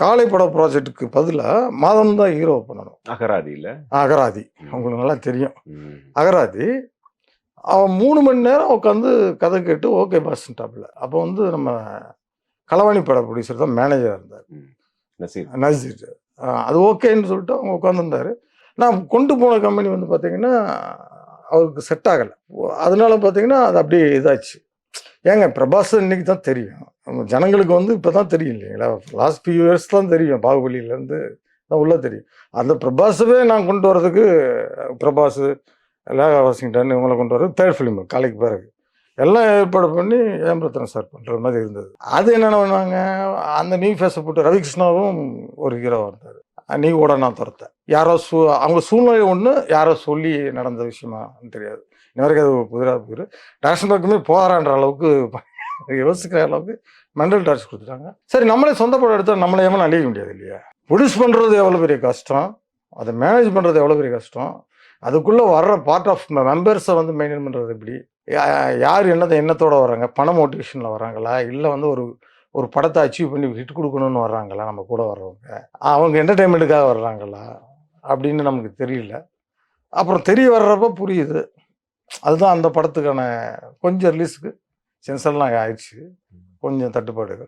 காலை பட ப்ராஜெக்ட்டுக்கு பதிலாக மாதம் தான் ஹீரோ பண்ணணும். அகராதியில் அகராதி உங்களுக்கு நல்லா தெரியும். ம். அகராதி அவன் 3 மணி நேரம் உட்காந்து கதை கேட்டு ஓகே பாஸ்ட்டாப்புல. அப்போ வந்து நம்ம களவாணி பட ப்ரொடியூசர் தான் மேனேஜராக இருந்தார், நசீர். நசீர். அது ஓகேன்னு சொல்லிட்டு அவங்க உட்காந்துருந்தாரு. நான் கொண்டு போன கம்பெனி வந்து பார்த்தீங்கன்னா அவருக்கு செட் ஆகலை. அதனால பார்த்தீங்கன்னா அது அப்படியே இதாச்சு. ஏங்க பிரபாஸ் இன்னைக்கு தான் தெரியும், நம்ம ஜனங்களுக்கு வந்து இப்போ தான் தெரியும் இல்லைங்களா? லாஸ்ட் ஃபியூ இயர்ஸ் தான் தெரியும், பாகுபலியிலேருந்து தான் உள்ளே தெரியும். அந்த பிரபாஸவே நான் கொண்டு வரதுக்கு பிரபாஸ், லேகா வாஷிங்டன் இவங்களை கொண்டு வரது தேர்ட் ஃபிலிம் காலைக்கு பிறகு எல்லாம் ஏற்பாடு பண்ணி ஏம்பரத்தனம் சார் பண்ணுற மாதிரி இருந்தது. அது என்னென்ன பண்ணாங்க, அந்த நியூ ஃபேஸை போட்டு ரவிகிருஷ்ணாவும் ஒரு ஹீரோவாக இருந்தார். நீ கூட நான் துரத்தேன். யாரோ அவங்க சூழ்நிலை ஒன்று, யாரோ சொல்லி நடந்த விஷயமா தெரியாது. இன்ன வரைக்கும் அது புதிராக போயிரு. டாக்டர் பக்கமே போகிறான்ற அளவுக்கு யோசிக்கிற அளவுக்கு மென்டல் டார்ச் கொடுத்துட்டாங்க. சரி, நம்மளே சொந்த படம் எடுத்தால் நம்மளே ஏமா அழிக்க முடியாது இல்லையா? ப்ரொடியூஸ் பண்ணுறது எவ்வளோ பெரிய கஷ்டம், அதை மேனேஜ் பண்ணுறது எவ்வளோ பெரிய கஷ்டம், அதுக்குள்ளே வர்ற பார்ட் ஆஃப் மெம்பர்ஸை வந்து மெயின்டைன் பண்ணுறது எப்படி, யார் எண்ணத்தோடு வர்றாங்க, பண மோட்டிவேஷனில் வர்றாங்களா, இல்லை வந்து ஒரு படத்தை அச்சீவ் பண்ணி ஹிட் கொடுக்கணும்னு வர்றாங்களா, நம்ம கூட வர்றவங்க அவங்க என்டர்டெயின்மெண்ட்டுக்காக வர்றாங்களா அப்படின்னு நமக்கு தெரியல. அப்புறம் தெரிய வர்றப்ப புரியுது. அதுதான் அந்த படத்துக்கான கொஞ்சம் ரிலீஸுக்கு சென்சர்லாம் ஆயிடுச்சு, கொஞ்சம் தட்டுப்பாடுகள்.